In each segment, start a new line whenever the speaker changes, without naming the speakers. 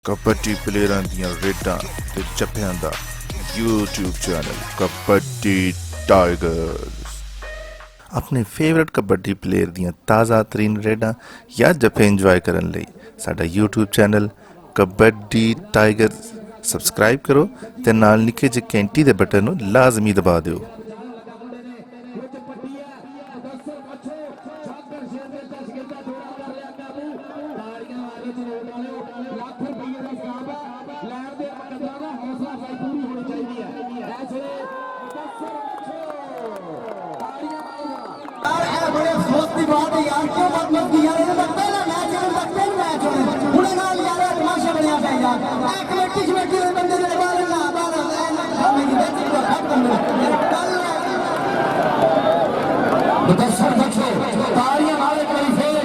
कबड्डी प्लेयरां दियां रेडां ते जप्फियां दा यूट्यूब चैनल कबड्डी टाइगर्स। अपने फेवरेट कबड्डी प्लेयर दियां ताज़ा तरीन रेडां या जप्फे इंजॉय करन लई साडा YouTube channel kabaddi tigers subscribe करो ते नाल निक्के जे घंटी दे बटन नूं लाजमी दबा दिओ।
मुदस्सर मचो तालियां मारे करी फेर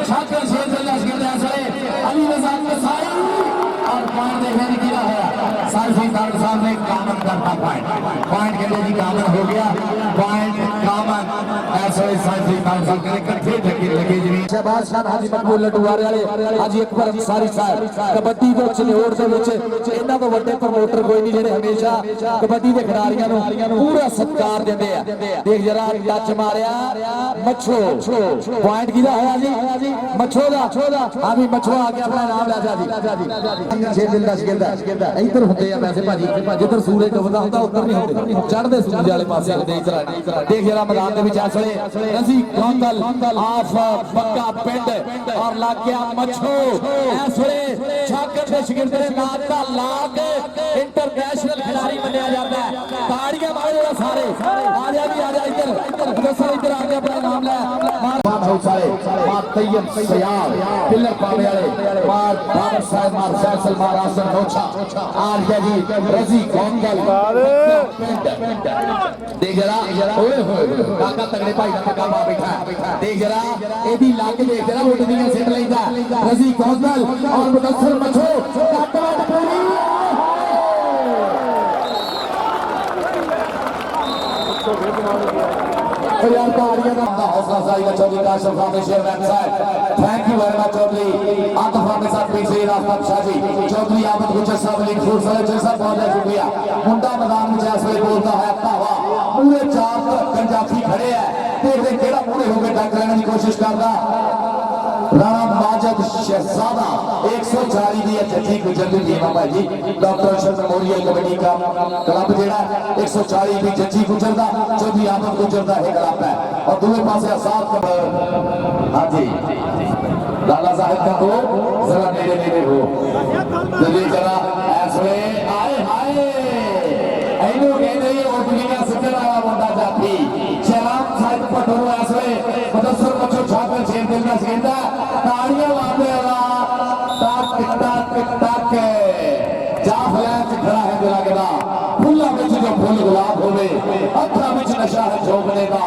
छाकर शेर जल्ला शिकंदे असले अली नजाम के साई और पॉइंट देखने की कीड़ा है सारफी डॉक्टर साहब ने कामन करता पॉइंट के लिए जी कामन हो गया पॉइंट कामन ऐसे सारफी डॉक्टर साहब ने इकट्ठे ढके लगे जी शहबाज खान हाजी मकबूल लटवारे वाले हाजी अकबर अंसारी साहब कबड्डी ਦੇ ਚਨੋੜ ਦੇ ਵਿੱਚ ਇਹਨਾਂ ਤੋਂ ਵੱਡੇ ਪ੍ਰਮੋਟਰ ਕੋਈ ਨਹੀਂ ਜਿਹੜੇ ਹਮੇਸ਼ਾ ਕਬੱਡੀ ਦੇ ਖਿਡਾਰੀਆਂ ਨੂੰ ਪੂਰਾ ਸਤਿਕਾਰ ਦਿੰਦੇ ਆ। ਦੇਖ ਜਰਾ ਟੱਚ ਮਾਰਿਆ ਮੱਛੋ ਪੁਆਇੰਟ ਕਿਹਦਾ ਹੋਇਆ ਜੀ ਮੱਛੋ ਦਾ ਹਾਂ ਵੀ ਮੱਛੋ ਆ ਕੇ ਆਪਣਾ ਨਾਮ ਲੈ ਜਾ ਜੀ ਛੇ ਦਿਨ ਦਾ ਸ਼ਿਕੰਦਾ ਇੱਧਰ ਹੁੰਦੇ ਆ ਵੈਸੇ ਭਾਜੀ ਜਿੱਧਰ ਸੂਰਜ ਡੁੱਬਦਾ ਹੁੰਦਾ ਉੱਧਰ ਨਹੀਂ ਹੁੰਦੇ ਚੜ੍ਹਦੇ ਸੂਰਜ ਵਾਲੇ ਪਾਸੇ ਹੁੰਦੇ ਇੱਧਰ ਦੇਖ ਜਰਾ ਮੈਦਾਨ ਦੇ ਵਿੱਚ ਇਸ ਵੇਲੇ ਅਸੀਂ ਗੋਂਦਲ ਆਫ ਬੱਗਾ ਪਿੰਡ ਔਰ ਲੱਗ ਗਿਆ ਮੱਛੋ ਇਸ ਵੇਲੇ ਛਾਕਰ ਦੇ ਸ਼ਿਕੰਦੇ ਦੇ ਨਾਮ ਦਾ ਲਾ ਕੇ ਇੰਟਰਨੈਸ਼ਨਲ ਖਿਡਾਰੀ ਮੰਨਿਆ ਜਾਂਦਾ ਹੈ। ਤਾੜੀਆਂ ਮਾਰੋ ਸਾਰੇ ਆ ਜਾ ਜੀ ਆ ਜਾ ਇੱਧਰ ਦੱਸੋ ਇੱਧਰ ਆ ਕੇ ਆਪਣਾ ਨਾਮ ਲੈ ਮਾਰ ਬਹੁਤ ਸਾਰੇ ਮਾਰ ਤੈਯਬ ਸਿਆਲ ਪਿੱਲਰ ਪਾਵੇ ਵਾਲੇ ਮਾਰ ਬਾਬਰ ਸਾਹਿਬ ਮਾਰ ਫੈਸਲ ਮਾਰ ਆਸਨ ਨੋਛਾ ਆ ਗਿਆ ਜੀ ਰਜ਼ੀ ਗੋਂਗਲ ਦੇਖ ਜਰਾ ਓਏ ਹੋਏ ਕਾਕਾ ਤਗੜੇ ਭਾਈ ਦਾ ਪੱਕਾ ਪਾ ਬੈਠਾ ਦੇਖ ਜਰਾ ਇਹਦੀ ਲੱਗ ਦੇਖ ਜਰਾ ਉੱਡਦੀਆਂ ਸਿੱਟ ਲੈਂਦਾ ਰਜ਼ੀ ਗੋਂਗਲ ਔਰ ਮੁਦੱਸਰ ਮਛੋ ਕੱਟ ਪੂਰੀ यार ताड़ियां का हौसला अफजाई का चौधरी का शर्फ में शेर साहब thank you very much Chaudhary आप हमारे साथ पीछे रास्ता शाह जी चौधरी आमद गुजर साहब अली खूर साहब जैसा बहुत शुक्रिया मुंडा मैदान में जैसे बोलता है हवा पूरे चार पंजाबी खड़े हैं देखते केड़ा पूरे होकर टक लेने की कोशिश करता राणा माजिद शहजादा 140 दी जੱਜੀ गुजरती टीम है भाई जी डॉक्टर अशरफ मेमोरियल कबड्डी का क्लब जेड़ा 140 दी जੱਜੀ गुजरदा चौधरी आमद गुजरदा है क्लब है और दूसरे पासे आसाद हां जी लाला साहब का हो जरा नेड़े हो जल्दी जरा ऐसे आए हाय एनो कहंदे ये ओपनिंग सिद्धर वाला मुंडा जाती शराब साहब पटो ऐसे मुदस्सर मचो छाकर शेर दिल का सिकंदा ताड़ियां मारने वाला टक जा फलैन च खड़ा है दिला के फुल्ला विच जो फुल गुलाब होवे अखा विच नशा है झोंकने का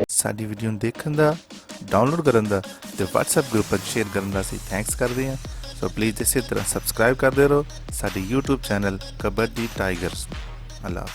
ਸਾਡੀ ਵੀਡੀਓ ਨੂੰ ਦੇਖਣ ਦਾ, ਡਾਊਨਲੋਡ ਕਰਨ ਦਾ ਤੇ WhatsApp ਗਰੁੱਪ ਵਿੱਚ ਸ਼ੇਅਰ ਕਰਨ ਦਾ ਅਸੀਂ ਥੈਂਕਸ ਕਰਦੇ ਹਾਂ। ਸੋ ਪਲੀਜ਼ ਇਸੇ ਤਰ੍ਹਾਂ ਸਬਸਕ੍ਰਾਈਬ ਕਰਦੇ ਰਹੋ ਸਾਡੇ YouTube ਚੈਨਲ ਕਬੱਡੀ ਟਾਈਗਰਸ। ਅੱਲਾ।